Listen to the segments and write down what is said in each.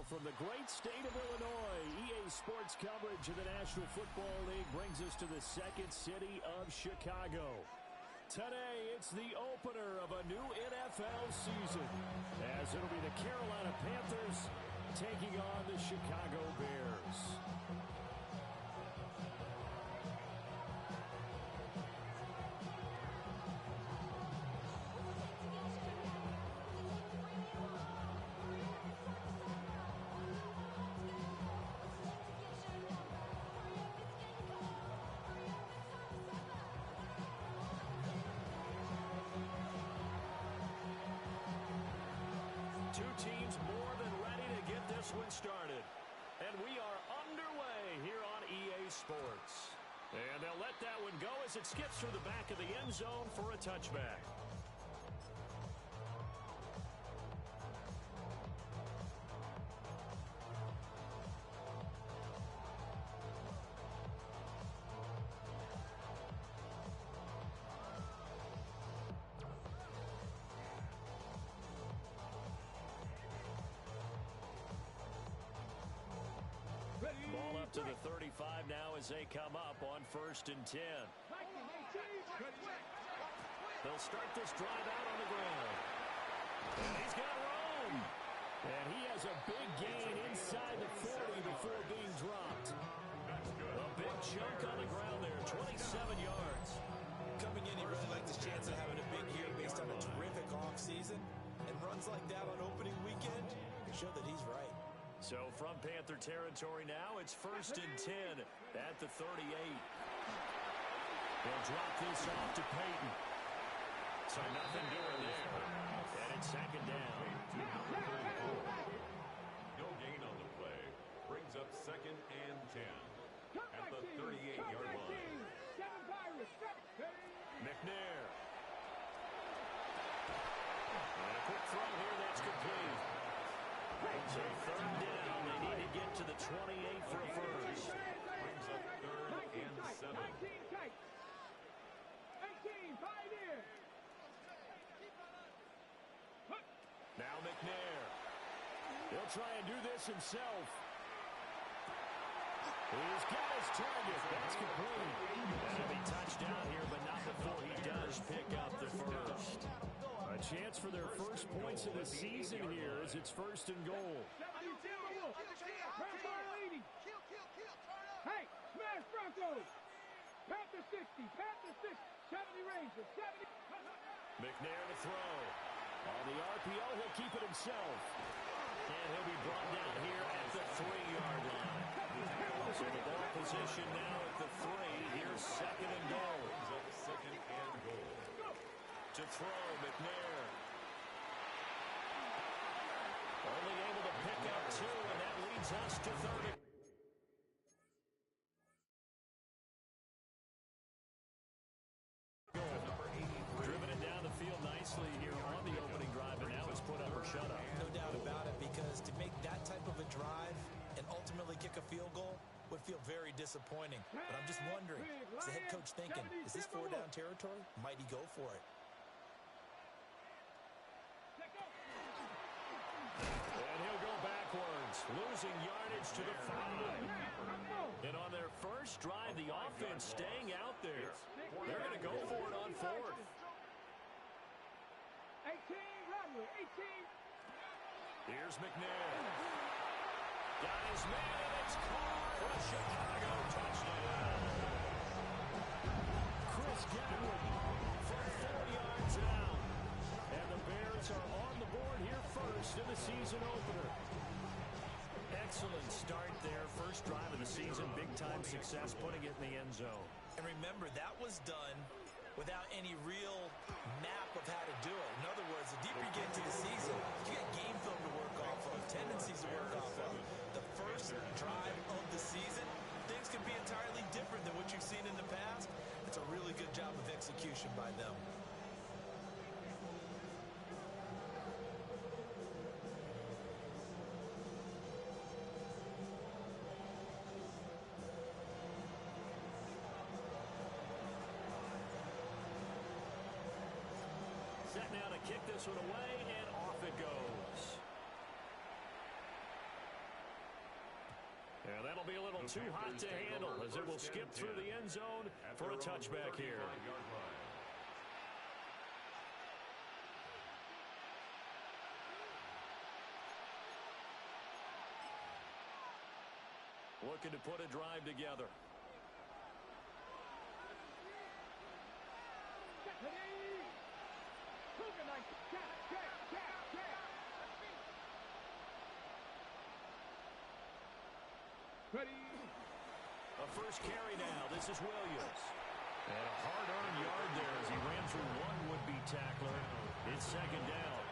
Well, from the great state of Illinois, EA Sports coverage of the National Football League brings us to the second city of Chicago. Today, it's the opener of a new NFL season, as it'll be the Carolina Panthers taking on the Chicago Bears. One started, and we are underway here on EA Sports. And they'll let that one go as it skips through the back of the end zone for a touchback. Ball up to the 35 now as they come up on 1st and 10. They'll start this drive out on the ground. And he's got room. And he has a big gain inside the 40 before being dropped. A big chunk on the ground there, 27 yards. Coming in, he really liked his chance of having a big year based on a terrific offseason. And runs like that on opening weekend show that he's right. So from Panther territory now, it's 1st and 10 at the 38. They'll drop this off to Peyton. So nothing doing there. And it's 2nd down. No gain on the play. Brings up 2nd and 10 at the 38-yard line. McNair. And a quick throw here that's complete. So 3rd down, they need to get to the 28 for a first. Brings up 3rd and 7. 18, Pioneer. Now McNair. He'll try and do this himself. He's got his target. That's complete. That'll be touchdown here, but not before he does pick up the first. A chance for their first points of the season here as it's 1st and goal. Hey, smash Broncos! Panther 60, Panther 60, 70 Rangers, 70. McNair to throw. On the RPO, he'll keep it himself. And he'll be brought down here at the 3-yard line. So the ball position now at the 3. Here's 2nd and goal. 2nd and goal. To throw, McNair. Only able to pick up 2, and that leads us to 30. Driven it down the field nicely here on the opening drive, and now it's put up or shut up. No doubt about it, because to make that type of a drive and ultimately kick a field goal would feel very disappointing. But I'm just wondering, is the head coach thinking, is this 4-down territory? Might he go for it? And he'll go backwards, losing yardage to the 5. And on their first drive, the offense staying out there. They're going to go for it on 4th. 18, Rodley, 18. Here's McNair. Got his man, and it's caught for a Chicago touchdown. Chris Godwin from 4 yards out. And the Bears are on the board here first in the season opener. Excellent start there. First drive of the season. Big-time success putting it in the end zone. And remember, that was done without any real map of how to do it. In other words, the deeper you get into the season, you got game film to work off of, tendencies to work off of. The first drive of the season, things could be entirely different than what you've seen in the past. It's a really good job of execution by them. Set now to kick this one away, and off it goes. And that'll be a little too hot to handle as it will skip through the end zone for a touchback here. Looking to put a drive together. Ready. A first carry now. This is Williams. And a hard-earned yard there as he ran through one would-be tackler. It's second down.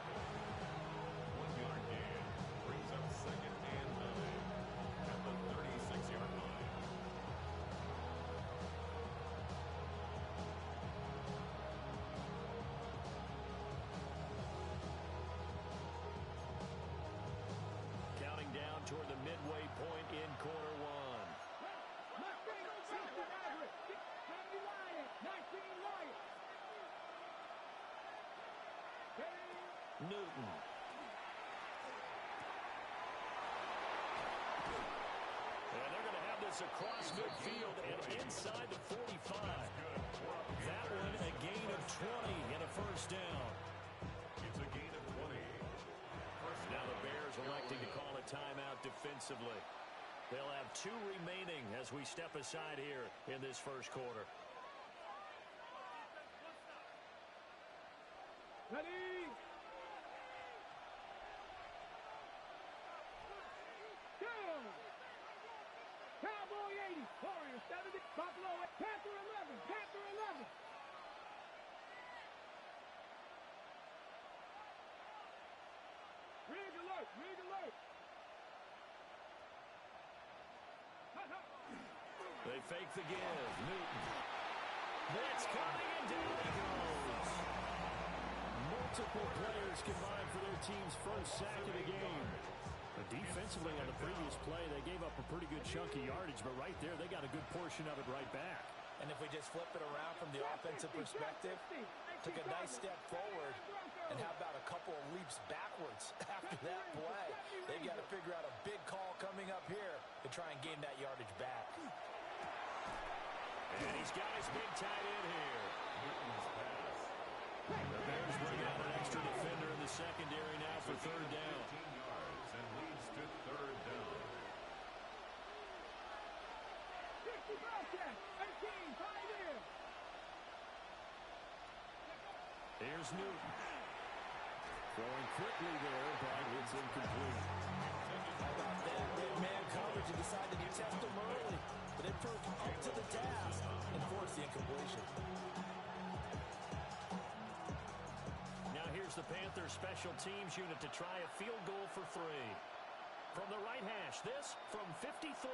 1 yard gain brings up second and 9 at the 36-yard line. Counting down toward the midway point in quarter one. Newton. And they're going to have this across midfield and inside the 45. That one a gain of 20 and a first down. It's a gain of 20. Now the Bears electing to call a timeout defensively. They'll have 2 remaining as we step aside here in this first quarter. Ready. Go. Cowboy 80. Warrior 70. Buffalo. Panther 11. Panther 11. Rig alert. Rig alert. They fake the give. Newton. Blitz coming and down he goes. Multiple players combined for their team's first sack of the game. But defensively on the previous play, they gave up a pretty good chunk of yardage, but right there they got a good portion of it right back. And if we just flip it around from the offensive perspective, took a nice step forward, and how about a couple of leaps backwards after that play? They've got to figure out a big call coming up here to try and gain that yardage back. And he's got his big tight end here. The Bears bring out an extra defender in the secondary now for third down. 15 yards and leads to third down. 60 Bobcat. 18. Pioneer. Here's Newton. Throwing quickly there, but it's incomplete. How about that? Big man coverage and decided to test him early. But it proved up to the task and forced the incompletion. Now here's the Panthers special teams unit to try a field goal for 3. From the right hash, this from 53.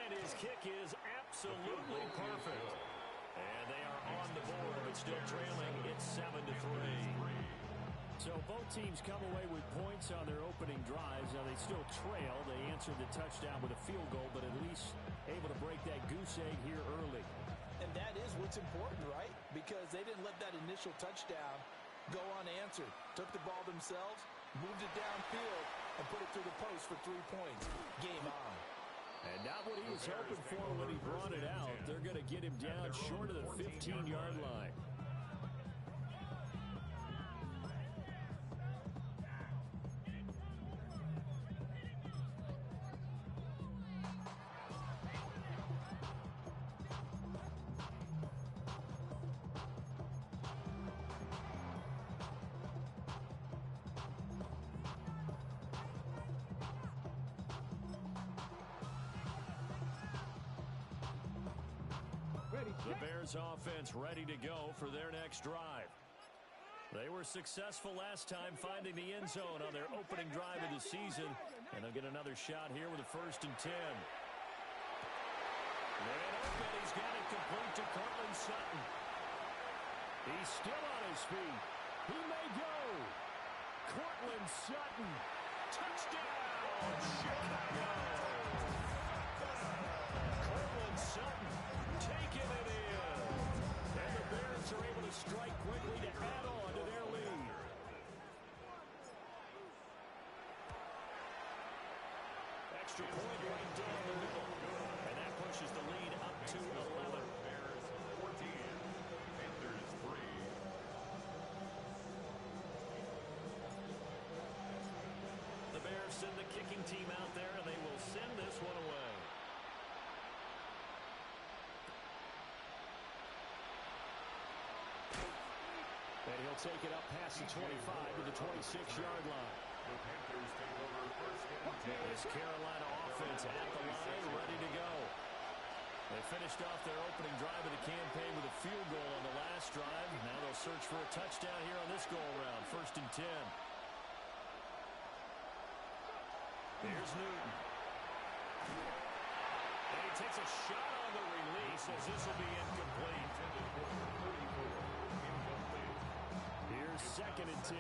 And his kick is absolutely perfect. And they are on the board, but still trailing. It's 7-3. So both teams come away with points on their opening drives. Now they still trail. They answered the touchdown with a field goal, but at least able to break that goose egg here early. And that is what's important, right? Because they didn't let that initial touchdown go unanswered. Took the ball themselves, moved it downfield, and put it through the post for 3 points. Game on. And not what he was hoping for when he brought it out. They're going to get him down short of the 15-yard line. The Bears offense ready to go for their next drive. They were successful last time finding the end zone on their opening drive of the season. And they'll get another shot here with a 1st and 10. And open, he's got it complete to Cortland Sutton. He's still on his feet. He may go. Cortland Sutton. Touchdown, Chicago. Cortland Sutton taking it in. And the Bears are able to strike quickly to add on to their lead. extra point right down the middle. And that pushes the lead up to 11. Bears 14, Panthers 3. The Bears send the kicking team out there, and they will send this one away. And he'll take it up past the 25 to the 26-yard line. The Panthers take over first and 10. This Carolina offense at the line, ready to go. They finished off their opening drive of the campaign with a field goal on the last drive. Now they'll search for a touchdown here on this go-around. First and 10. Here's Newton. And he takes a shot on the release as this will be incomplete. Here's second and 10.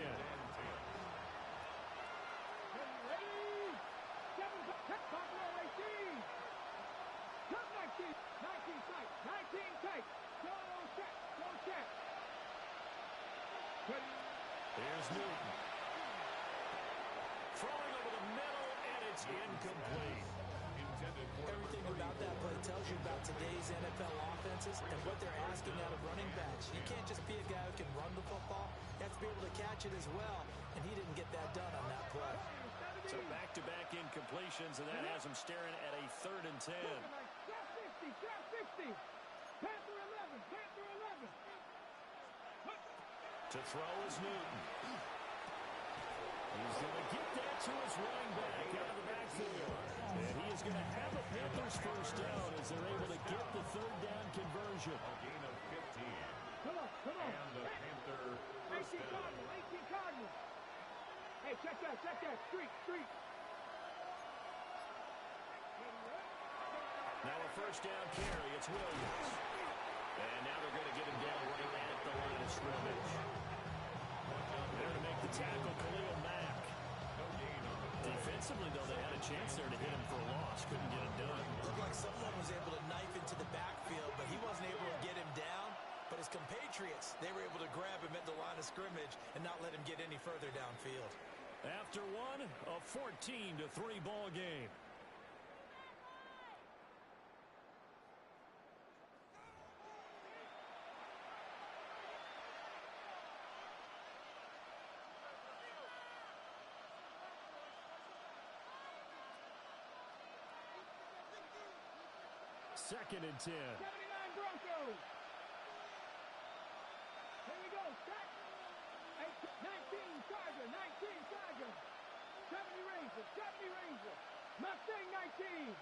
Here's Newton. Throwing over the middle, and it's incomplete. Everything about that play tells you about today's NFL offenses and what they're asking out of running backs. You can't just be a guy who can run the football. You have to be able to catch it as well, and he didn't get that done on that play. So back-to-back incompletions, and that has him staring at a third and 10. Panther 11, Panther 11. To throw is Newton. He's going to get that to his running back out of the backfield. And he is going to have a Panthers first down as they're able to get the third down conversion. A gain of 15. Come on. And the Panther first 18 down. Cardinals. Hey, check that. Street. Now a first down carry. It's Williams. And now they're going to get him down right at the line of scrimmage. There to make the tackle, Khalil Mack. Defensively, though, they had a chance there to hit him for a loss. Couldn't get it done. Looked like someone was able to knife into the backfield, but he wasn't able to get him down. But his compatriots, they were able to grab him at the line of scrimmage and not let him get any further downfield. After one, a 14-3 ball game. Second and 10. 79 Broncos. Here we go. Set. 19 Charger. 70 Ranger. Mustang 19.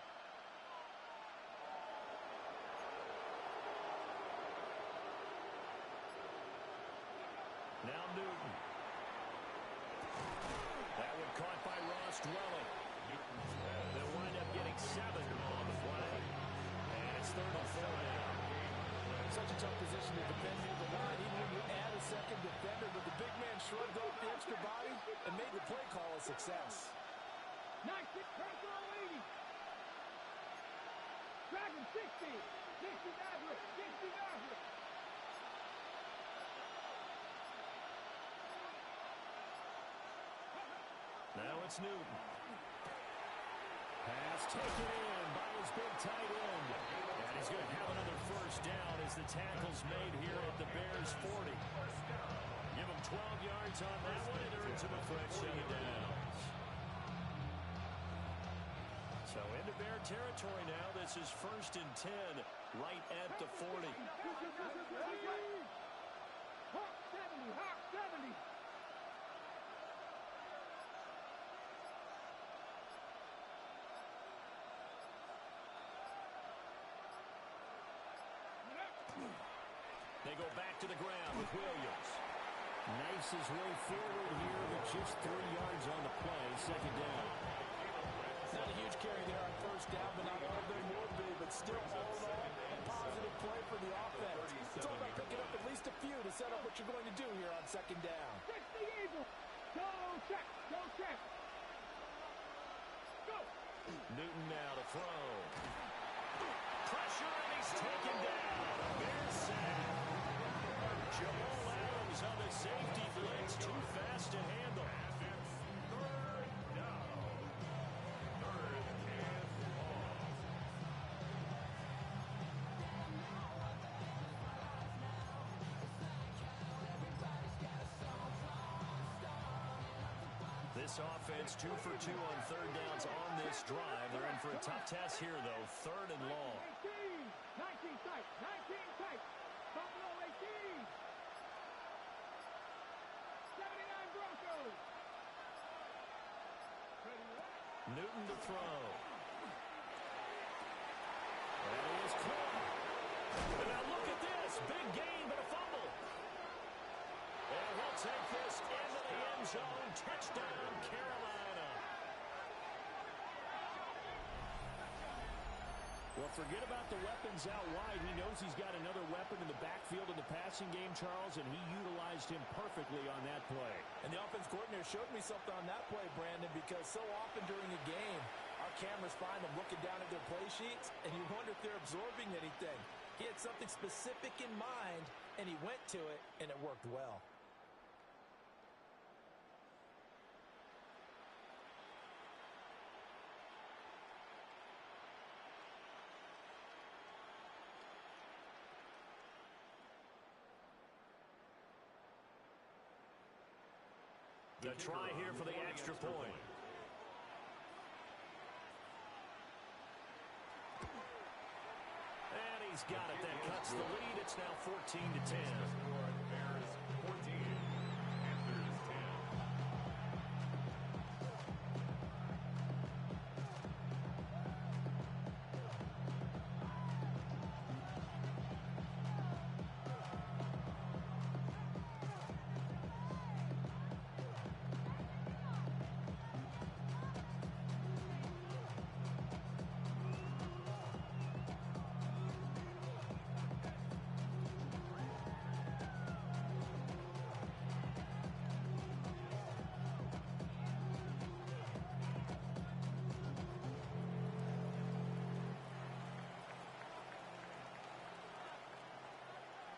Now Newton. That one caught by Ross Dwelling. They'll wind up getting 7 on the play. And it's third and 4 now. Such a tough position to defend near the line, even when you add a second defender, but the big man shrugged off the extra body and made the play call a success. 19 Panther 80. Dragon 60. 60 Maverick. Now it's Newton. Pass taken in by his big tight end. And he's going to have another first down as the tackle's made here at the Bears 40. Give him 12 yards on that one and earns him a fresh set of downs. So into Bear territory now. This is first and 10 right at the 40. Hawk 70. They go back to the ground with Williams. Knifes his way forward here, but just 3 yards on the play. Second down. Not a huge carry there on first down, but not all of them would be, but still all in all, a positive play for the offense. It's all about picking up at least a few to set up what you're going to do here on second down. 60 Eagles. Go check. Go. Newton now to throw. Pressure, and he's taken down. Bears sack. Jamal Adams on the safety blitz. Too fast to handle. Third and This offense 2 for 2 on third downs on this drive. They're in for a tough test here, though. Third and long. 19 tight. 19 tight. Buffalo 18. 79 Broncos. Newton to throw. And he is caught. And now look at this. Big gain, but a fumble. And he'll take this into the end zone. Touchdown, Carolina. Well, forget about the weapons out wide. He knows he's got another weapon in the backfield in the passing game, Charles, and he utilized him perfectly on that play. And the offense coordinator showed me something on that play, Brandon, because so often during a game, our cameras find them looking down at their play sheets, and you wonder if they're absorbing anything. He had something specific in mind, and he went to it, and it worked well. The try here for the extra point. And he's got it. That cuts the lead. It's now 14-10. Bears 14, Panthers 10.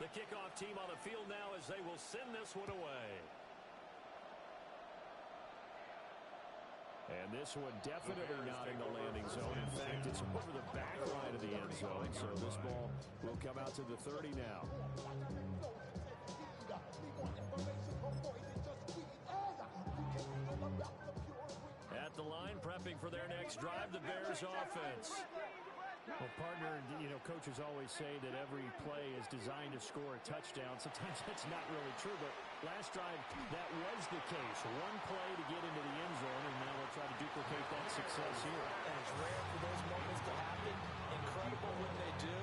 The kickoff team on the field now as they will send this one away. And this one definitely not in the landing zone. In fact, it's over the back line of the end zone. So this ball will come out to the 30 now. At the line, prepping for their next drive, the Bears offense. Well, partner, coaches always say that every play is designed to score a touchdown. Sometimes that's not really true, but last drive, that was the case. One play to get into the end zone, and now they'll try to duplicate that success here. And it's rare for those moments to happen. Incredible when they do.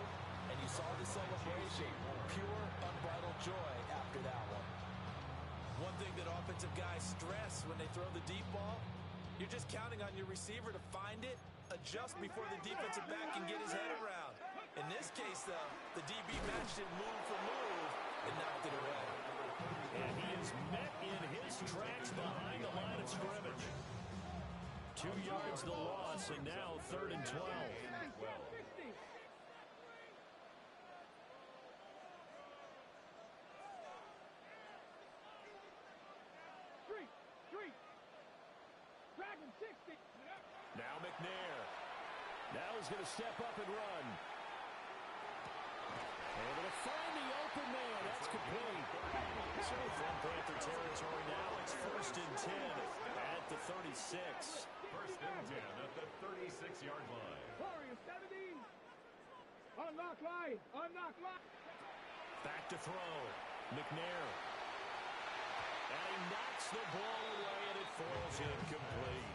And you saw the celebration. Pure, unbridled joy after that one. One thing that offensive guys stress when they throw the deep ball, you're just counting on your receiver to find it, adjust before the defensive back can get his head around. In this case, though, the DB matched it move for move and knocked it away. And he is met in his tracks behind the line of scrimmage. 2 yards the loss, and now 3rd and 12. Dragon 60. Now McNair. Now he's going to step up and run. Able to find the open man. That's complete. So from Panther territory now, it's 1st and 10 at the 36. 1st and 10 at the 36-yard line. Warriors 70. Unlock line. Unlock line. Back to throw. McNair. And he knocks the ball away, and it falls incomplete.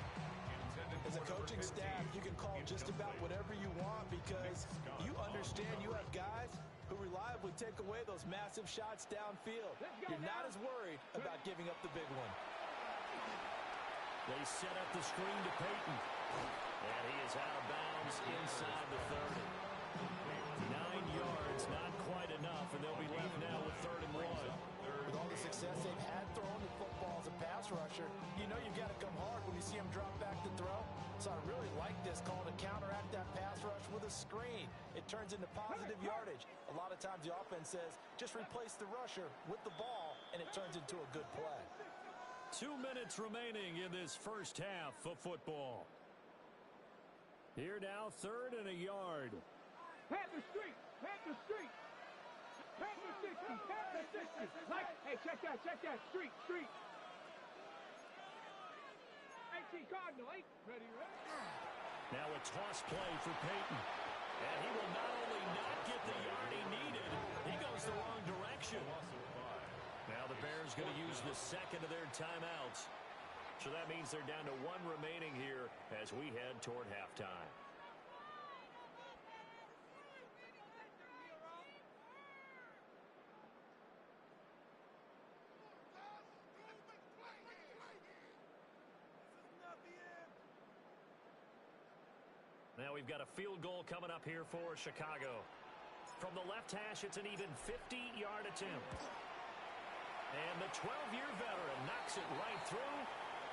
As a coaching staff, you can call just about whatever you want because you understand you have guys who reliably take away those massive shots downfield. You're not as worried about giving up the big one. They set up the screen to Peyton. And he is out of bounds inside the 30. 9 yards, not quite enough, and they'll be left now with 3rd and 1. With all the success they've had throwing the football as a pass rusher, you know you've got to come hard when you see him drop back to throw. So I really like this call to counteract that pass rush with a screen. It turns into positive yardage. A lot of times the offense says, just replace the rusher with the ball, and it turns into a good play. 2 minutes remaining in this first half of football. Here now, 3rd and a yard. Panther Street. Panther Street. Panther 60. Panther 60. Like, hey, check that. Street. Cardinal 8. Ready, ready. Now a toss play for Peyton. And he will not only not get the yard he needed, he goes the wrong direction. Now the Bears going to use the second of their timeouts. So that means they're down to one remaining here as we head toward halftime. Now we've got a field goal coming up here for Chicago. From the left hash, it's an even 50-yard attempt. And the 12-year veteran knocks it right through.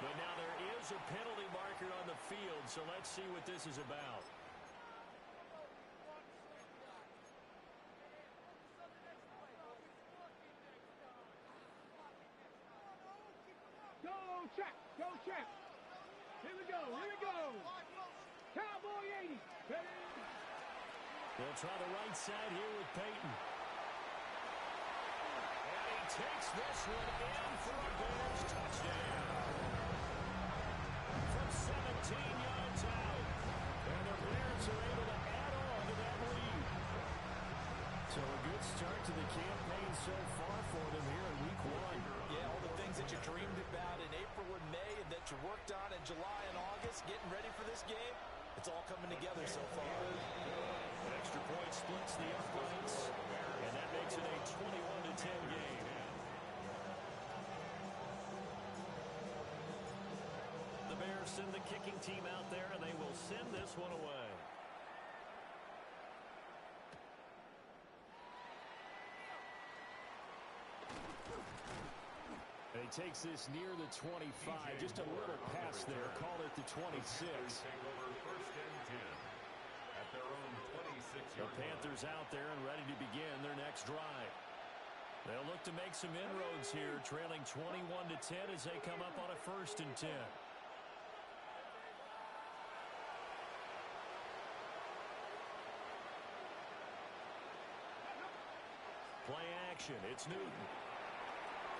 But now there is a penalty marker on the field, so let's see what this is about. Go, check. Go, check. Here we go. Here we go. Cowboy 80. Ready. They'll try the right side here with Peyton. And he takes this one in for a Bears touchdown. From 17 yards out. And the Bears are able to add on to that lead. So a good start to the campaign so far for them here in week 1. Yeah, all the things that you dreamed about in April and May and that you worked on in July and August, getting ready for this game, it's all coming together so far. An extra point splits the uprights, and that makes it a 21-10 game. The Bears send the kicking team out there, and they will send this one away. And he takes this near the 25. Just a little pass there. Call it the 26. The Panthers out there and ready to begin their next drive. They'll look to make some inroads here, trailing 21-10 as they come up on a 1st and 10. Play action. It's Newton.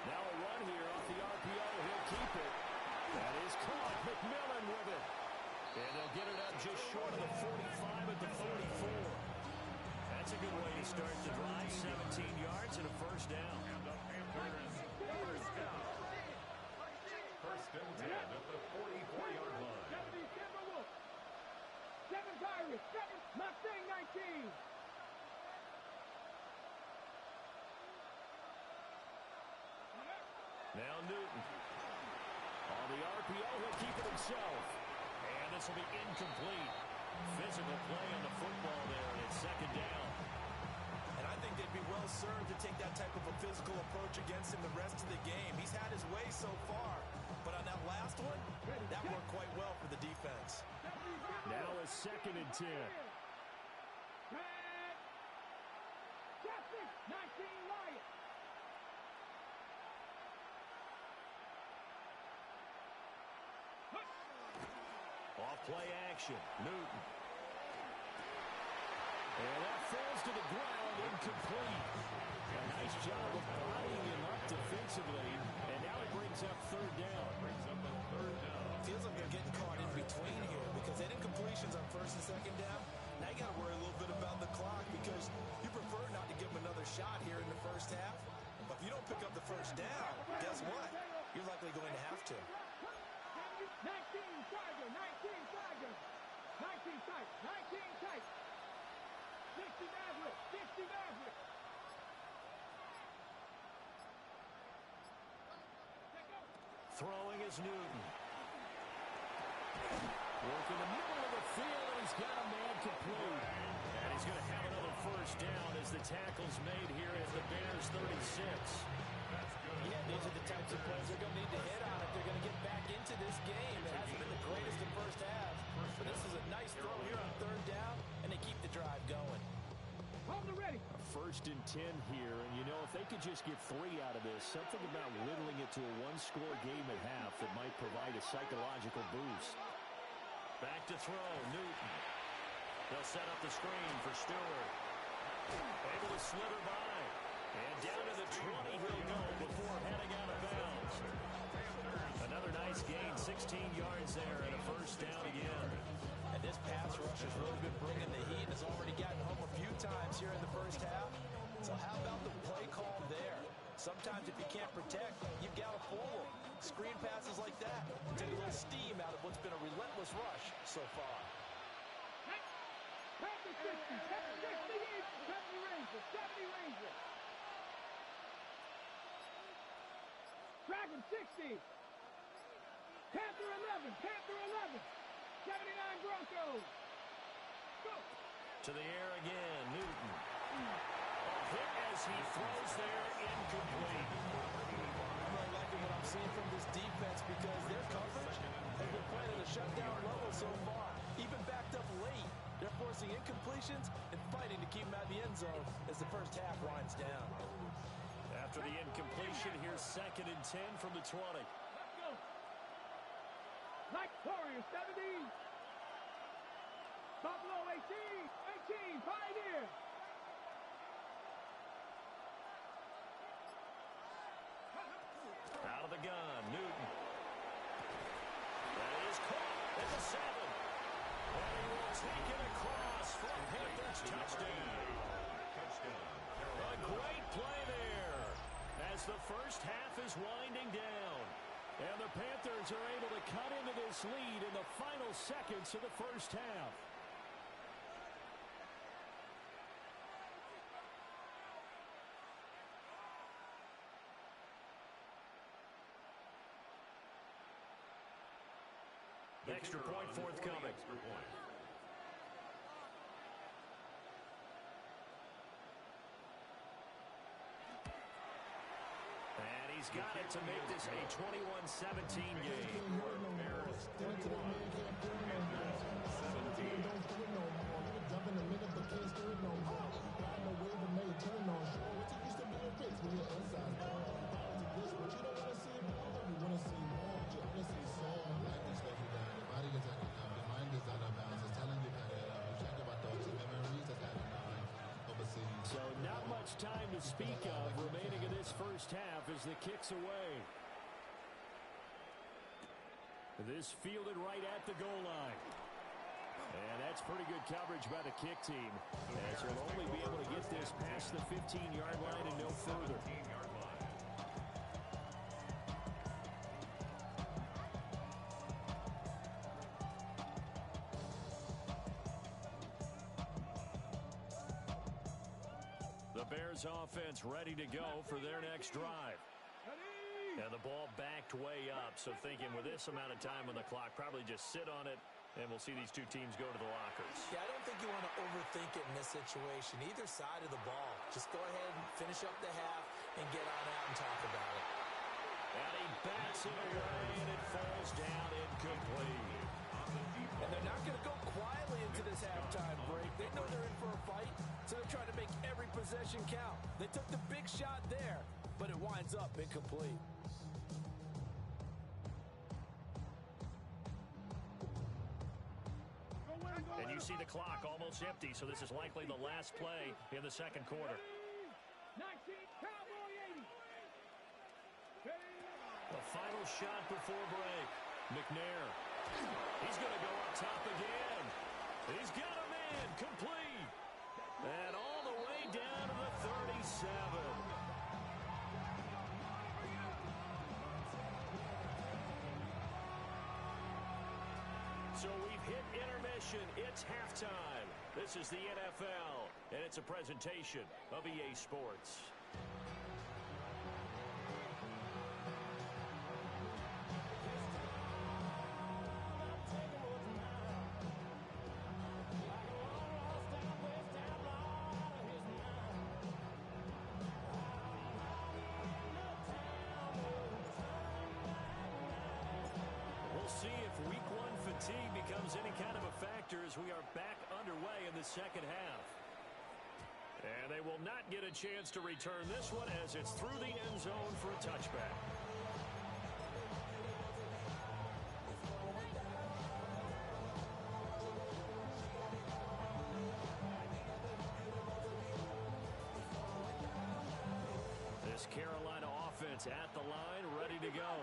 Now a run here off the RPO. He'll keep it. That is caught. McMillan with it. And they'll get it up just short of the 45 at the 44. That's a good way to start the drive. 17 yards and a 1st down. And the Panthers, 1st down. 1st and 10 at the 44-yard line. 70 Timberwolves. 7 Pirates. 7 Mustang 19. Now Newton. On the RPO, he'll keep it himself. And this will be incomplete. Physical play on the football there, and it's 2nd down. And I think they'd be well served to take that type of a physical approach against him the rest of the game. He's had his way so far. But on that last one, that worked quite well for the defense. Now a 2nd and 10. Justice, 19 Lions. Off play action. Newton. And that falls to the ground, incomplete. A nice job of bodying him up defensively. And now it brings up 3rd down. Feels like they're getting caught in between here because they did completions on 1st and 2nd down. Now you got to worry a little bit about the clock because you prefer not to give them another shot here in the 1st half. But if you don't pick up the 1st down, guess what? You're likely going to have to. 19 Tiger, 19 Tiger. 19 tight, 19 tight. 60 Maverick, 60 Maverick. Throwing is Newton. Working the middle of the field, and he's got a man complete. And he's going to have another 1st down as the tackle's made here at the Bears 36. Yeah, these are the types of plays they're going to need to hit on if they're going to get back into this game. It hasn't been the greatest in 1st half, but this is a nice throw here on 3rd down, and they keep the drive going. Hold the ready. 1st and 10 here, and you know, if they could just get 3 out of this, something about whittling it to a 1-score game at half that might provide a psychological boost. Back to throw, Newton. They'll set up the screen for Stewart. Able to slither by. And down to the 20 he'll go before heading out of bounds. Another nice gain, 16 yards there and a rush has really been bringing the heat and has already gotten home a few times here in the first half. So how about the play call there? Sometimes if you can't protect, you've got to fool them. Screen passes like that take a little steam out of what's been a relentless rush so far. Panther 60, 70 Rangers, 70 Rangers. Dragon 60. Panther 11, Panther 11. 79 Broncos. Go. To the air again, Newton. A hit as he throws there, incomplete. I'm really liking what I'm seeing from this defense because their coverage has been playing at a shutdown level so far. Even backed up late, they're forcing incompletions and fighting to keep them out of the end zone as the first half winds down. After the incompletion, here's 2nd and 10 from the 20. Let's go. Like Warriors 70. Buffalo 18, Pioneer. Out of the gun, Newton. That is caught at the 7. And he will take it across for a Panthers touchdown. A great play there as the first half is winding down. And the Panthers are able to cut into this lead in the final seconds of the first half. Extra point forthcoming. And he's got it to make this a 21-17 game. So not much time to speak of remaining in this first half as the kick's away. This fielded right at the goal line. And that's pretty good coverage by the kick team, as he'll only be able to get this past the 15-yard line and no further. The Bears offense ready to go for their next drive. And the ball backed way up, so thinking with this amount of time on the clock, probably just sit on it, and we'll see these two teams go to the lockers. Yeah, I don't think you want to overthink it in this situation. Either side of the ball. Just go ahead and finish up the half and get on out and talk about it. And he bats it away, and it falls down incomplete. And they're not going to go quietly into this halftime break. They know they're in for a fight, so they're trying to make every possession count. They took the big shot there, but it winds up incomplete. And you see the clock almost empty, so this is likely the last play in the second quarter. 19, Cowboy 80. The final shot before break. McNair. He's going to go up top again. He's got a man complete. And all the way down to the 37. So we've hit intermission. It's halftime. This is the NFL, and it's a presentation of EA Sports. See if week one fatigue becomes any kind of a factor as we are back underway in the second half. And they will not get a chance to return this one as it's through the end zone for a touchback. This Carolina offense at the line, ready to go.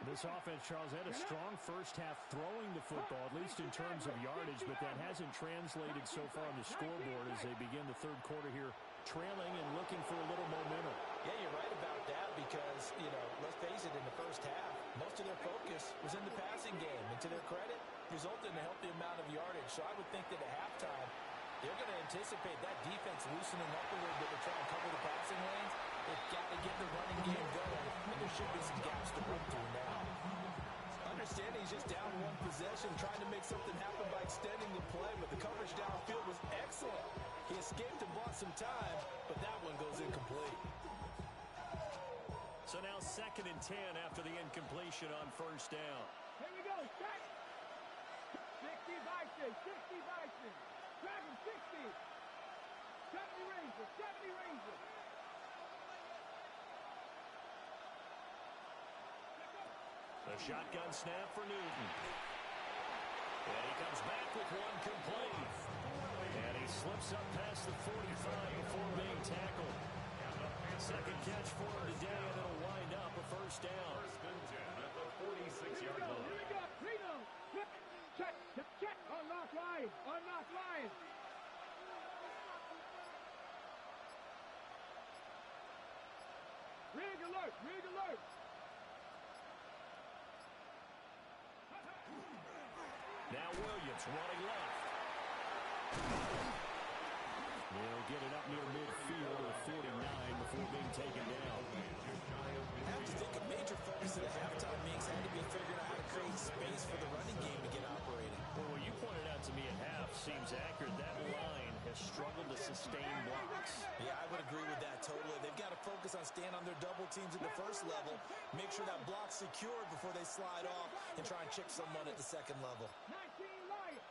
This offense, Charles, had a strong first half throwing the football, at least in terms of yardage, but that hasn't translated so far on the scoreboard as they begin the third quarter here, trailing and looking for a little momentum. Yeah, you're right about that because, let's face it, in the first half, most of their focus was in the passing game. And to their credit, resulted in a healthy amount of yardage. So I would think that at halftime, they're going to anticipate that defense loosening up a little bit to try and cover the passing lanes. They've got to get the running game going, and there should be some gaps to run through now. Understanding he's just down one possession, trying to make something happen by extending the play, but the coverage downfield was excellent. He escaped and bought some time, but that one goes incomplete. So now 2nd and 10 after the incompletion on first down. Here we go, check. 60 Bison, 60 Bison. Dragon 60. 70 Rangers, 70 Rangers. The shotgun snap for Newton. And he comes back with one complete. And he slips up past the 45 before being tackled. Second catch for him today, and it'll wind up a first down. First and 10 at the 46-yard line. Here we go. Reno. Check. Check. Unlock line. Unlock line. Rig alert. Rig alert. Now Williams running left. He'll get it up near midfield at 49 before being taken down. I have to think a major focus at the halftime meetings had to be figuring out how to create space for the running game to get operating. Well, what you pointed out to me at half seems accurate. That line has struggled to sustain blocks. Yeah, I would agree with that totally. They've got to focus on staying on their double teams at the first level, make sure that block's secured before they slide off, and try and chip someone at the second level. 19 Lions.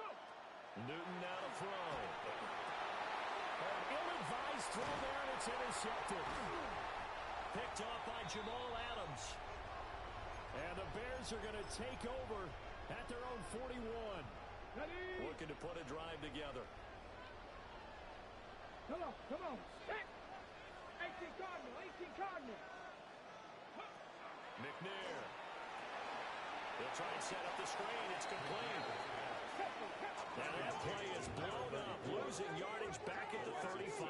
Go. Newton now to throw. An ill-advised throw there, and it's intercepted. Picked off by Jamal Adams. And the Bears are going to take over at their own 41. Ready. Looking to put a drive together. Come on. Set. 18 Cardinal. McNair. They'll try and set up the screen. It's complete. Now that play is blown up, losing yardage back at the 35.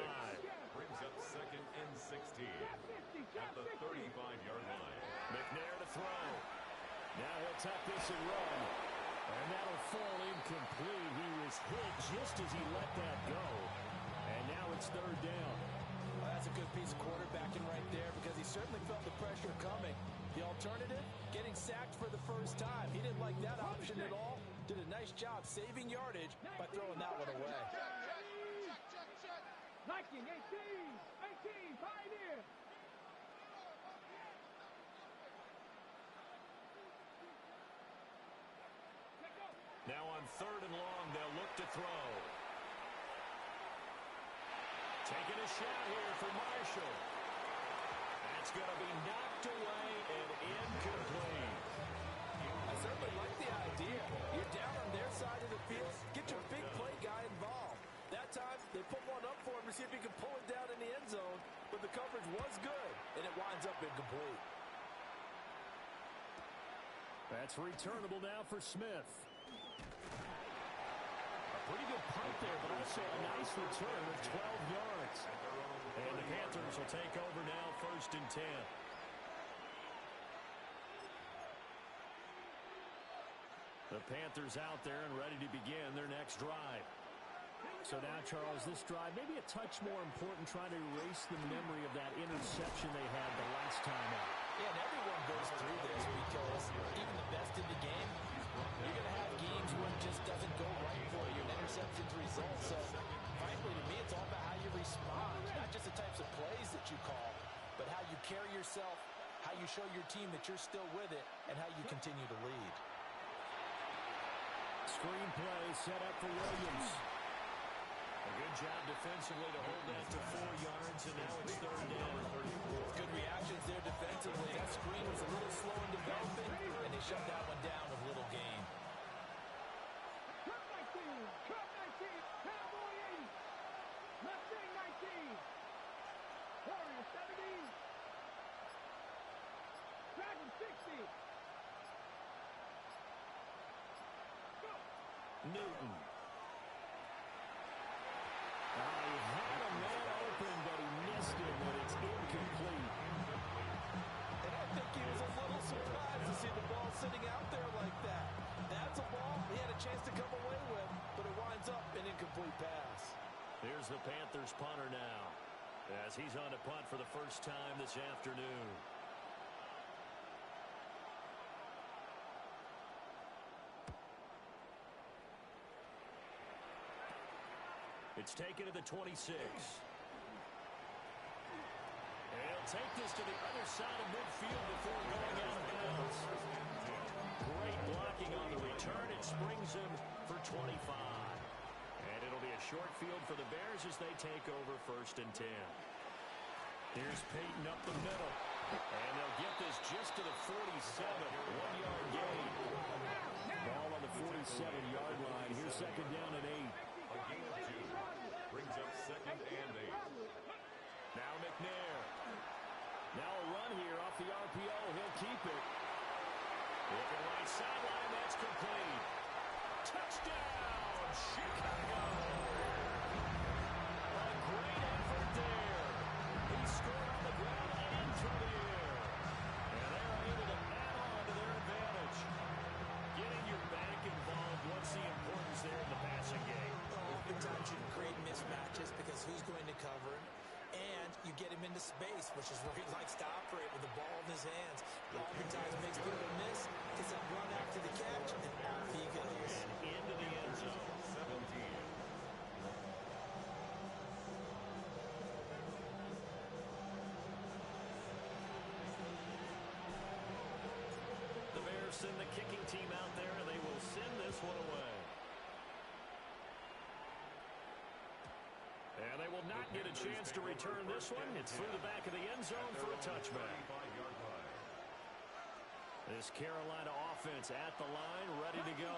Brings up 2nd and 16 at the 35-yard line. McNair to throw. Now he'll tuck this and run. And that'll fall incomplete. He was hit just as he let that go. And now it's 3rd down. Well, that's a good piece of quarterbacking right there because he certainly felt the pressure coming. The alternative, getting sacked for the first time. He didn't like that option at all. Did a nice job saving yardage by throwing that one away. 19, 18, Pioneer. Now on 3rd and long, they'll look to throw. Taking a shot here for Marshall. That's going to be knocked away and incomplete. I certainly like the idea. You're down on their side of the field. Get your big play guy involved. That time, they put one up for him to see if he can pull it down in the end zone. But the coverage was good, and it winds up incomplete. That's returnable now for Smith. A pretty good punt there, but also a nice return of 12 yards. And the Panthers will take over now, 1st and 10. The Panthers out there and ready to begin their next drive. So now, Charles, this drive maybe a touch more important, trying to erase the memory of that interception they had the last time out. Yeah, and everyone goes through this because even the best in the game, you're going to have games where it just doesn't go right for you, and interceptions result. So, frankly, to me, it's all about how you respond, not just the types of plays that you call, but how you carry yourself, how you show your team that you're still with it, and how you continue to lead. Screen play set up for Williams. A good job defensively to hold that to 4 yards, and now it's 3rd down. Good reactions there defensively. That screen was a little slow in developing, and they shut that one down with little gain. Cut 19, Cowboy 80. Mustang 19. Newton. He had a man open, but he missed him, and it's incomplete. And I think he was a little surprised to see the ball sitting out there like that. That's a ball he had a chance to come away with, but it winds up an incomplete pass. Here's the Panthers punter now, as he's on to punt for the first time this afternoon. It's taken to the 26. And he'll take this to the other side of midfield before going out of bounds. Great blocking on the return. It springs him for 25. And it'll be a short field for the Bears as they take over 1st and 10. Here's Peyton up the middle. And they'll get this just to the 47. 1-yard gain. Ball on the 47-yard line. Here's 2nd down and 8. A gain of 2. Brings up 2nd and 8. Now McNair. Now a run here off the RPO. He'll keep it. Looking right sideline. That's complete. Touchdown, Chicago. A great effort there. He scored on the ground and through the air. And they're able to add on to their advantage. Getting your back involved. What's the importance there in the passing game? Oftentimes you create mismatches because who's going to cover him, and you get him into space, which is where he likes to operate with the ball in his hands. Oftentimes makes people miss, gets that run after the catch, and off he goes. And into the end zone. 17. The Bears send the kicking team out there, and they will send this one away. And they will not get a chance to return this one. It's through the back of the end zone for a touchback. This Carolina offense at the line, ready to go.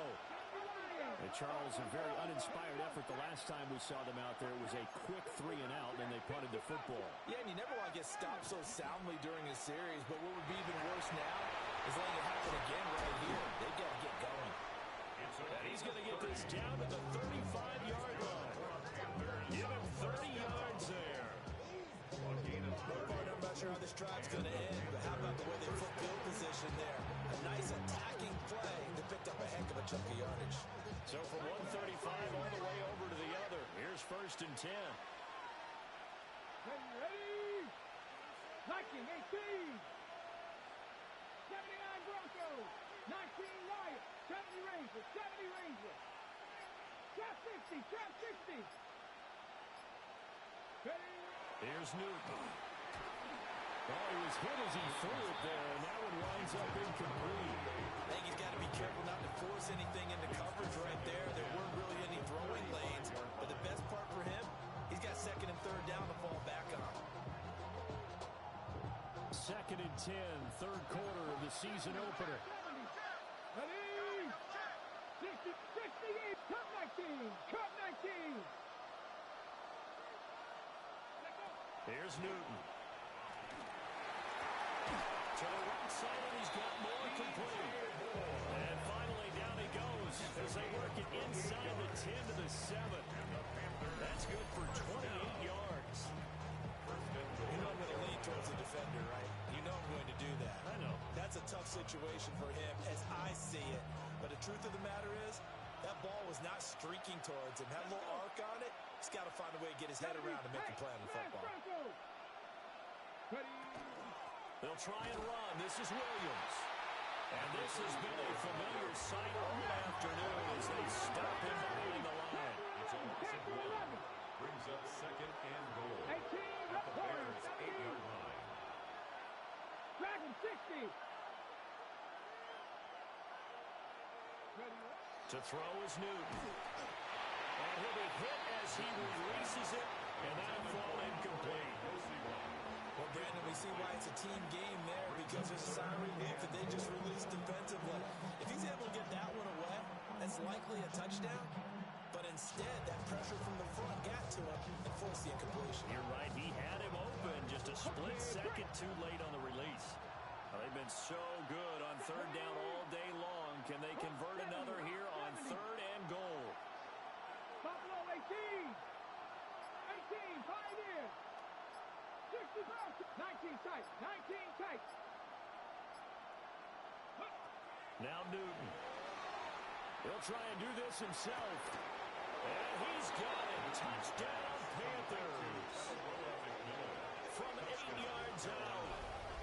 And Charles, a very uninspired effort the last time we saw them out there. It was a quick 3 and out, and they punted the football. Yeah, and you never want to get stopped so soundly during a series, but what would be even worse now is letting it happen again right here. They've got to get going. And he's going to get this down to the 35-yard line. Give him 30 yards there. I'm not sure how this drive's going to end, but how about the way they put field position there? A nice attacking play that picked up a heck of a chunk of yardage. So from 135 all the way over to the other. Here's 1st and 10. Ready? Liking 18. 79 Broncos. 19 Lions. 70 Rangers. 70 Rangers. Trap 60. Trap 60. Ready? Here's Newton. Oh, he was hit as he threw it there, and that one winds up incomplete. I think he's got to be careful not to force anything into coverage right there. There weren't really any throwing lanes, but the best part for him, he's got 2nd and 3rd down to fall back on. 2nd and 10, 3rd quarter of the season opener. Ready? 60, 68. Cut 19. Cut 19. Here's Newton. To the right side, and he's got more complete. And finally, down he goes as they work it inside the 10 to the 7. That's good for 28 yards. You know I'm going to lean towards the defender, right? You know I'm going to do that. I know. That's a tough situation for him as I see it. But the truth of the matter is, that ball was not streaking towards him. Had a little arc on it. He's got to find a way to get his head around and make a play on the football. They'll try and run. This is Williams. And this has been a familiar sight all afternoon as they stop him behind the line. It's a loss of 1. Brings up 2nd and goal. At the Bears' 8-yard line. Dragon 60. To throw is Newton. And he'll be hit as he releases it, and that'll fall incomplete. Well, Brandon, we see why it's a team game there because there's a sign of relief that they just released defensively. If he's able to get that one away, that's likely a touchdown. But instead, that pressure from the front got to him and forced the incompletion. You're right. He had him open. Just a split second too late on the release. They've been so good on third down all day long. Can they convert another here on third and goal? Buffalo 18. 18, Pioneer. 65. 19 tight. 19 tight. Now Newton. He'll try and do this himself. And he's got it. Touchdown, Panthers. From 8 yards out.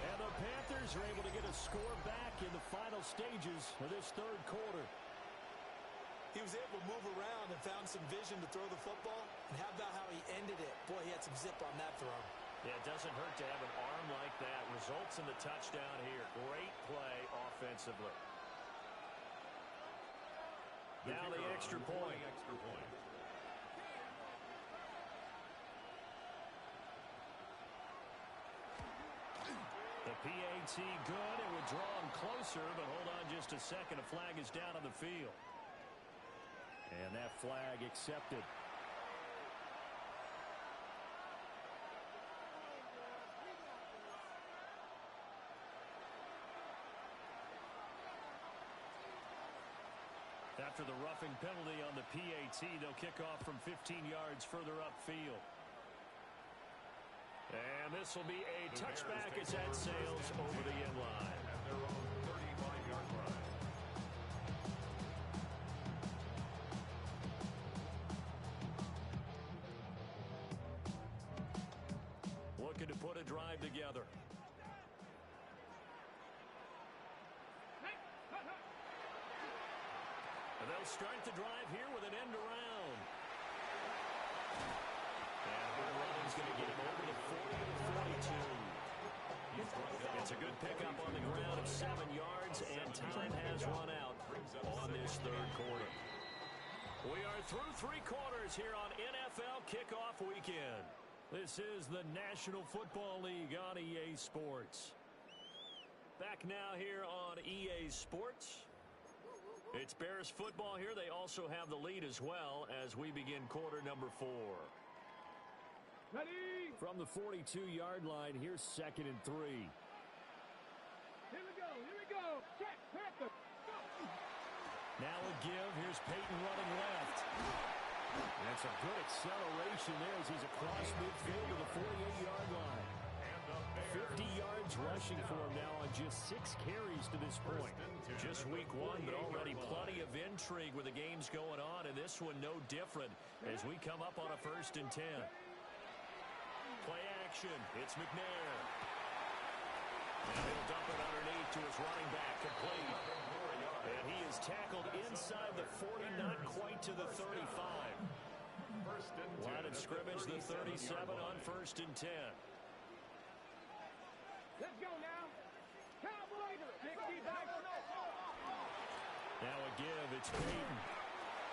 And the Panthers are able to get a score back in the final stages of this third quarter. He was able to move around and found some vision to throw the football. And how about how he ended it? Boy, he had some zip on that throw. Yeah, it doesn't hurt to have an arm like that. Results in the touchdown here. Great play offensively. Now the extra point. The PAT good. It would draw him closer, but hold on just a second. A flag is down on the field. And that flag accepted. After the roughing penalty on the PAT, they'll kick off from 15 yards further upfield. And this will be a touchback as that sails over the end line. At their own 35-yard line. Looking to put a drive together. And they'll start the drive here with an end around. And good running's going to get him over to 40 to 42. It's a good pickup on the ground of 7 yards, and time has run out on this third quarter. We are through 3 quarters here on NFL Kickoff Weekend. This is the National Football League on EA Sports. Back now here on EA Sports. It's Bears football here. They also have the lead as well as we begin quarter number 4. Ready? From the 42-yard line, here's 2nd and 3. Here we go. Here we go. Check. Panther. Go. Now a give. Here's Peyton running left. That's a good acceleration there as he's across midfield to the 48-yard line. 50 yards rushing for him now on just 6 carries to this point. Just week 1, but already plenty of intrigue with the games going on, and this one no different as we come up on a 1st and 10. Play action. It's McNair. And he'll dump it underneath to his running back, complete. And he is tackled inside the 40, not quite to the 35. Line of scrimmage, the 37 on 1st and 10. Let's go now. Cowboys. 60 back. Now a give. It's Peyton.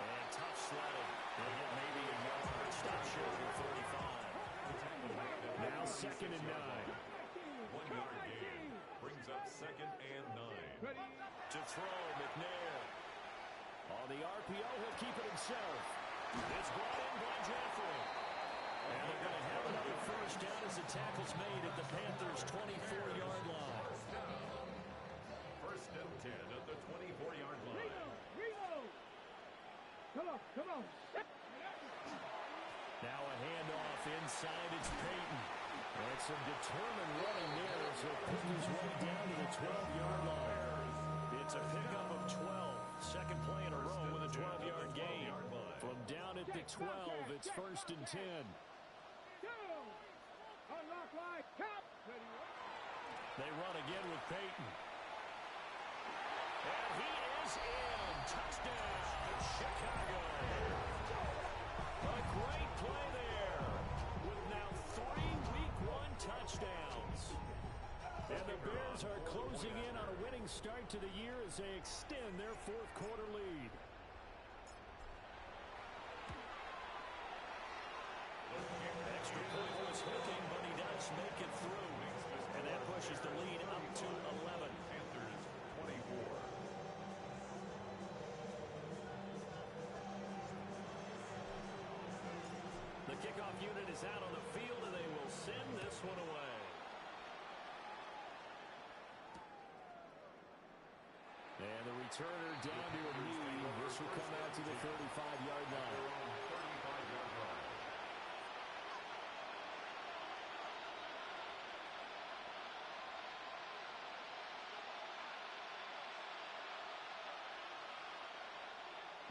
And tough sledding. They'll get maybe a yard. Stop short of 35. Now 2nd and 9. 1-yard gain. Brings up 2nd and 9. Ready? To throw, McNair. On the RPO, he'll keep it himself. It's brought in by Jeffrey. And they're going to have another 1st down as the tackle's made at the Panthers' 24-yard line. 1st and 10 at the 24-yard line. Reload. Come on. Come on. Now a handoff inside. It's Peyton. And some determined running there as he'll pick his way down to the 12-yard line. It's a pickup of 12. 2nd play in a row with a 12-yard gain. From down at the 12, it's 1st and 10. Unlock line. Cap. They run again with Peyton. And he is in. Touchdown, Chicago. A great play there with now 3 Week 1 touchdowns. And the Bears are closing in on a winning start to the year as they extend their 4th quarter lead. Extra point was hooking, but he does make it through. And that pushes the lead up to 11. Panthers 24. The kickoff unit is out on the field, and they will send this one away. returner down to a knee. This will come out to the 35-yard line.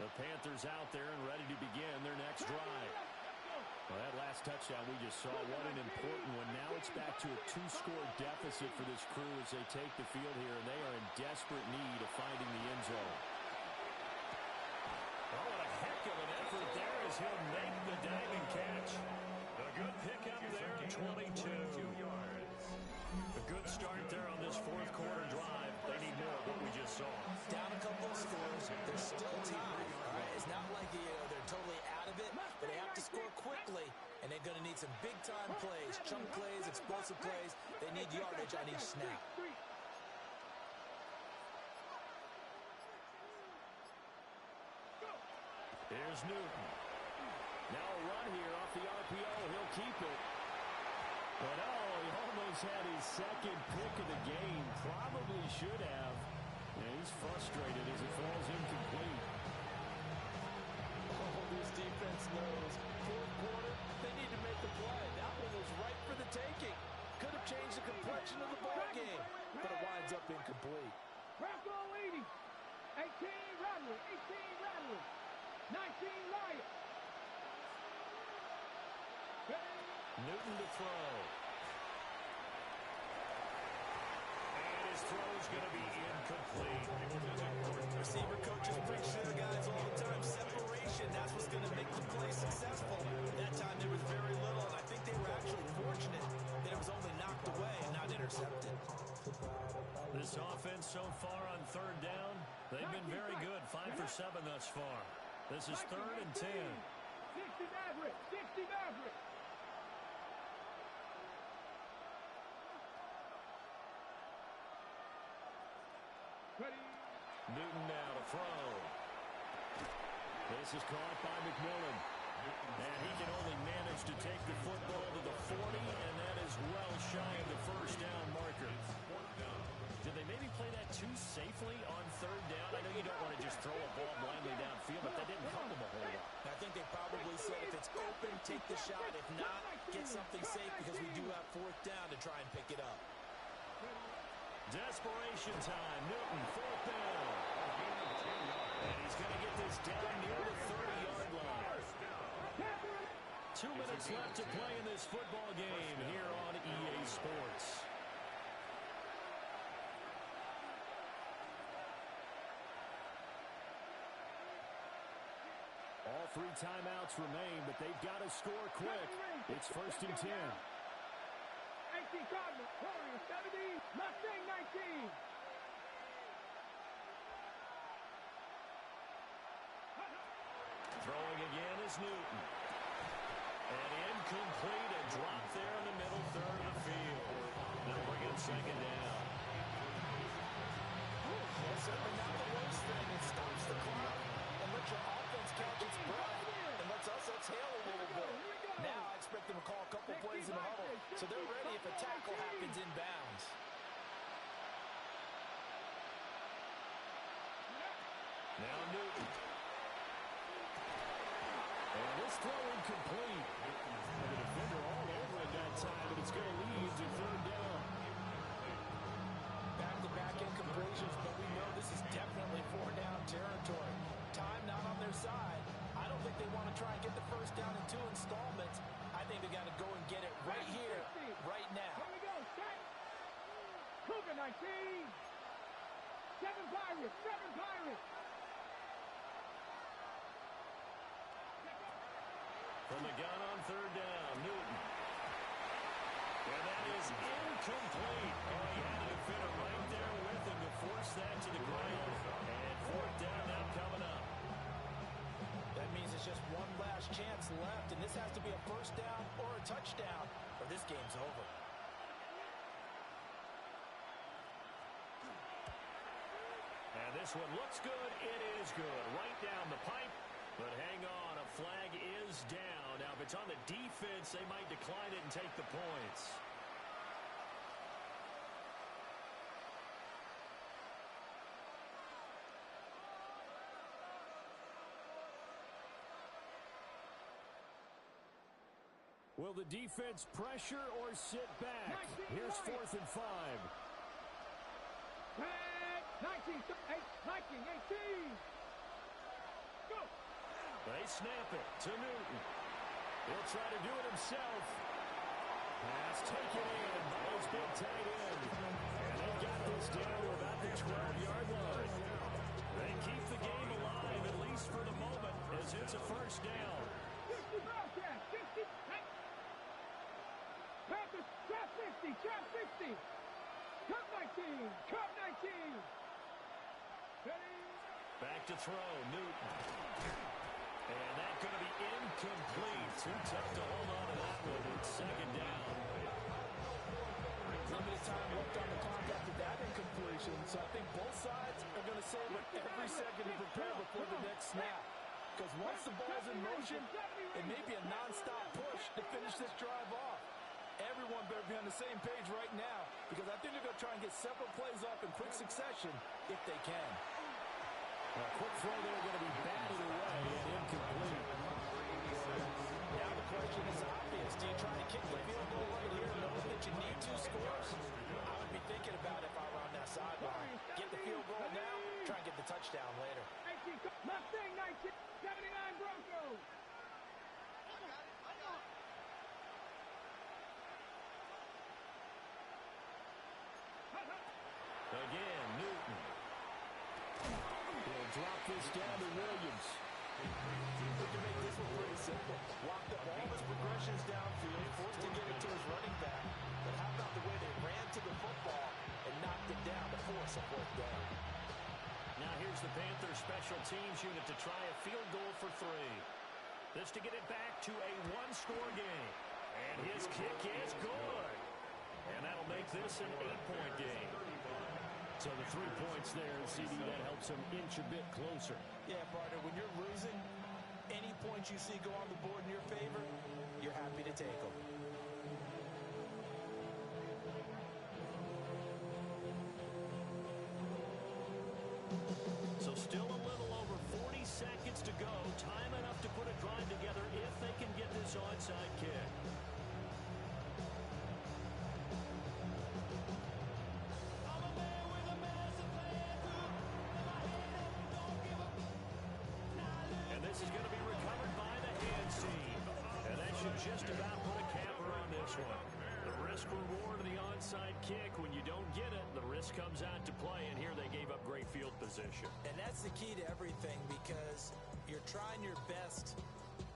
The Panthers out there and ready to begin their next drive. Well, that last touchdown we just saw, what an important one. Now it's back to a 2-score deficit for this crew as they take the field here, and they are in desperate need of finding the end zone. Oh, what a heck of an effort there as he'll make the diving catch. A good pickup there at 22 yards. A good start there on this fourth quarter drive. They need more of what we just saw. Down a couple of scores. They're still tied. All right, it's not like they're totally out of it, but they have to score quickly, and they're going to need some big-time plays, chunk plays, explosive plays. They need yardage on each snap. Here's Newton. Now a run here off the RPO. He'll keep it. But he almost had his second pick of the game. Probably should have. And he's frustrated as it falls incomplete. Oh, this defense knows. Fourth quarter, they need to make the play. That one was right for the taking. Could have changed the complexion of the ball game, but it winds up incomplete. Bronco leading. 18 Rattler. 18 Rattler. 19 Lion. Newton to throw. And his throw is going to be incomplete. Receiver coaches preach to their guys all the time. Separation, that's what's going to make the play successful. That time there was very little, and I think they were actually fortunate that it was only knocked away and not intercepted. This offense so far on third down, they've been very good. 5 for 7 thus far. This is 3rd and 10. 60 Maverick. 60 Maverick. Newton now to throw. This is caught by McMillan. And he can only manage to take the football to the 40, and that is well shy of the first down marker. Did they maybe play that too safely on third down? I know you don't want to just throw a ball blindly downfield, but that didn't help them a whole lot. I think they probably said if it's open, take the shot. If not, get something safe because we do have fourth down to try and pick it up. Desperation time. Newton, 4th down. And he's going to get this down near the 30-yard line. 2 minutes left to play in this football game here on EA Sports. All 3 timeouts remain, but they've got to score quick. It's 1st and 10. 18 Cardinals. Warriors 70. Mustang 19. Throwing again is Newton. And incomplete, a drop there in the middle third of the field. They'll bring in 2nd down. That's certainly not the worst thing. It stops the clock and lets your offense catch its breath and lets us exhale a little bit. Now I expect them to call a couple plays in the huddle, so they're ready if a tackle happens in bounds. Now Newton. And this throw incomplete. And the defender all over it that time, but it's going to lead to 3rd down. Back-to-back incompletions, but we know this is definitely 4-down territory. Time not on their side. I don't think they want to try and get the first down in 2 installments. I think they got to go and get it right here, right now. Here we go. Set. Cougar 19. 7 Pirates. 7 Pirates. From the gun on 3rd down, Newton. And that is incomplete. Oh, he had a defender right there with him to force that to the ground. And 4th down now coming up. That means it's just one last chance left, and this has to be a first down or a touchdown, or this game's over. And this one looks good. It is good. Right down the pipe. But hang on, a flag is down. Now, if it's on the defense, they might decline it and take the points. Will the defense pressure or sit back? Here's 4th and 5. 19, 18. Go. They snap it to Newton. He'll try to do it himself. Pass taken in by his big tight end. And they've got this down to about the 12-yard line. They keep the game alive, at least for the moment, as it's a first down. 50 Bobcats, 50. Panthers, trap 50, trap 50. Cup 19, cup 19. Ready? Back to throw, Newton. And that's going to be incomplete. Too tough to hold on to that one. It's 2nd down. Limited time left on the clock after that incompletion, so I think both sides are going to save every second to prepare before the next snap. Because once the ball's in motion, it may be a non-stop push to finish this drive off. Everyone better be on the same page right now, because I think they're going to try and get several plays off in quick succession if they can. A quick throw there going to be batted away and incomplete. Now the question is obvious. Do you try to kick the field goal right here knowing that you need 2 scores? I would be thinking about it if I were on that sideline. Get the field goal now, try and get the touchdown later. 18, Mustang 19, 79 Broncos. Again, Newton. He'll drop this down to Williams. We can make this one pretty simple. Locked up all his progressions downfield, forced to get it to his running back. But how about the way they ran to the football and knocked it down to force a 4th down? Now here's the Panthers special teams unit to try a field goal for 3. This to get it back to a 1-score game. And his kick is good. And that'll make this an 8-point game. So the 3 points there, CD, that helps him inch a bit closer. Yeah, partner, when you're losing, any points you see go on the board in your favor, you're happy to take them. So still a little over 40 seconds to go. Time enough to put a drive together if they can get this onside kick. This is going to be recovered by the hands team. And that should just about put a capper on this one. The risk-reward of the onside kick, when you don't get it, the risk comes out to play, and here they gave up great field position. And that's the key to everything, because you're trying your best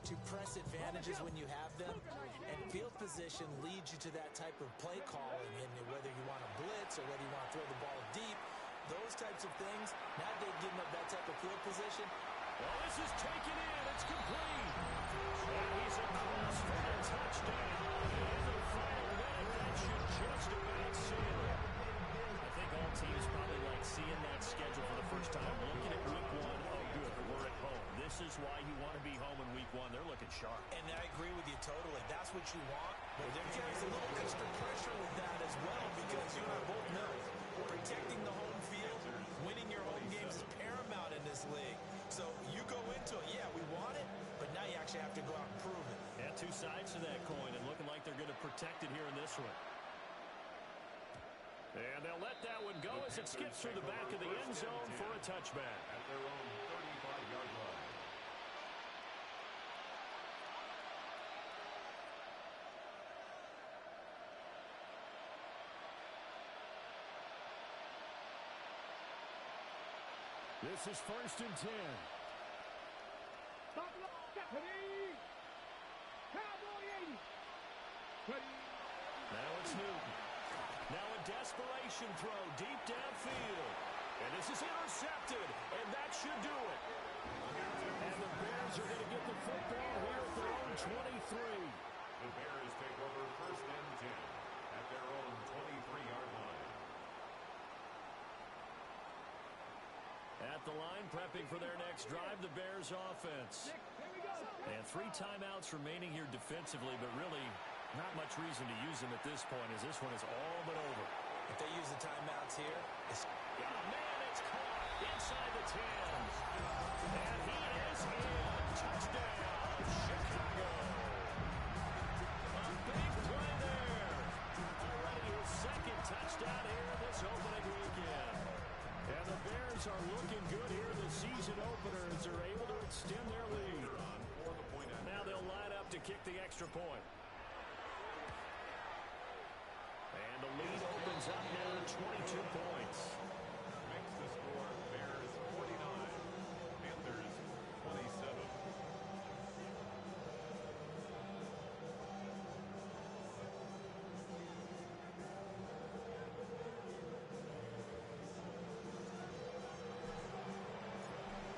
to press advantages when you have them, and field position leads you to that type of play calling, and whether you want to blitz or whether you want to throw the ball deep, those types of things, now they've given up that type of field position. Well, this is taken in. It's complete. And he's across for the touchdown. In the final minute, that should just about seal it. I think all teams probably like seeing that schedule for the first time. Looking at week 1, oh, good, we're at home. This is why you want to be home in week 1. They're looking sharp. And I agree with you totally. That's what you want. But there carries a little extra pressure with that as well, because you and I both know protecting the home field, winning your home games is paramount in this league. So you go into it, yeah, we want it, but now you actually have to go out and prove it. Yeah, 2 sides to that coin, and looking like they're going to protect it here in this one. And they'll let that one go as it skips through the back of the end zone for a touchback. At their own 35-yard line. This is 1st and 10. Buffalo, ready? Cowboy 80. Ready? Now it's Newton. Now a desperation throw deep downfield. And this is intercepted, and that should do it. And the Bears are going to get the football here at their own 23. The Bears take over 1st and 10 at their own 23-yard line. At the line, prepping for their next drive, the Bears offense. And 3 timeouts remaining here defensively, but really not much reason to use them at this point, as this one is all but over. If they use the timeouts here, it's... Oh, man, it's caught inside the 10. And he is in. Touchdown, Chicago. A Bears are looking good here in the season opener as they're able to extend their lead. Now they'll line up to kick the extra point. And the lead opens up now to 22 points. Makes the score Bears 49, Panthers 27.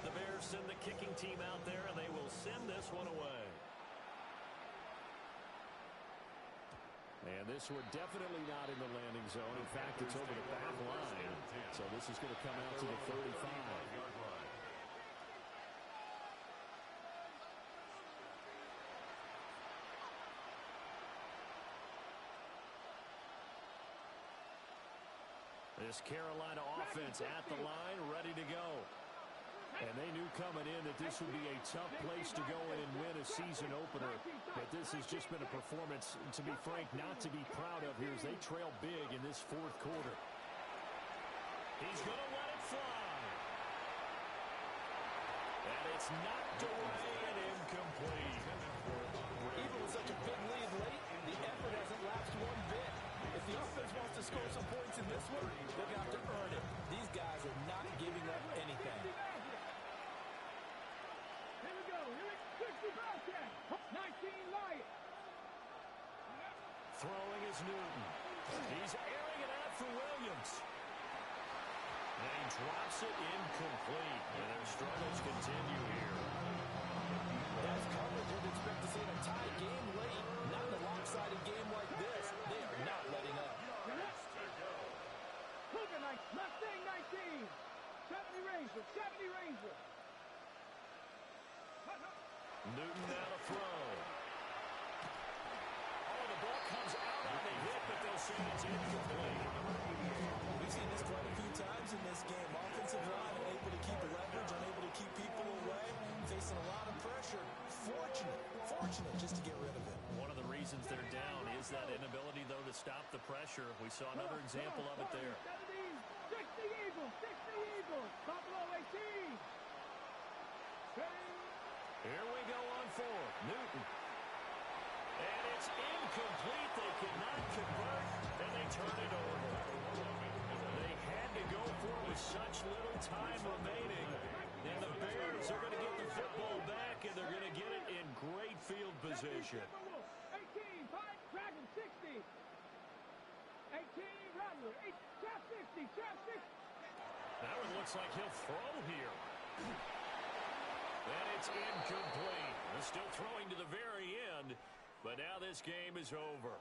The Bears send the kicking team out there, and they will send this one away. And this one definitely not in the landing zone. In fact, it's over the back line. So this is going to come out to the 35. This Carolina offense at the line, ready to go. And they knew coming in that this would be a tough place to go in and win a season opener. But this has just been a performance, to be frank, not to be proud of here as they trail big in this fourth quarter. He's going to let it fly. And it's knocked away and incomplete. Even with such a big lead late, the effort hasn't lapsed one bit. If the offense wants to score some points in this one, they're going to have to earn it. These guys are not giving up anything. Here we go. Here it 60 Bobcat. 19 Lions. Throwing is Newton. He's airing it out for Williams. And he drops it incomplete. And their struggles continue here. That's coverage you'd expect to see in a tie game late. Not in a lopsided game like this. They are not letting up. Cougar Mustang 19. 70 Ranger. 70 Ranger. Newton now to throw. Oh, the ball comes out on the hit, but they'll say it's incomplete. We've seen this quite a few times in this game. Offensive line unable to keep leverage, unable to keep people away, facing a lot of pressure. Fortunate just to get rid of it. One of the reasons they're down is that inability, though, to stop the pressure. We saw another example of it there. 60 Eagles. 60 Eagles. Buffalo 18. Here we go on fourth. Newton. And it's incomplete. They cannot convert, and they turn it over. They had to go for it with such little time remaining. And the Bears are going to get the football back, and they're going to get it in great field position. 18, Dragon 60. 18, Rattler. 60, 60. That one looks like he'll throw here. And it's incomplete. They're still throwing to the very end, but now this game is over.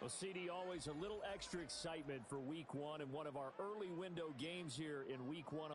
Well, CD, always a little extra excitement for Week 1 and one of our early window games here in Week 1.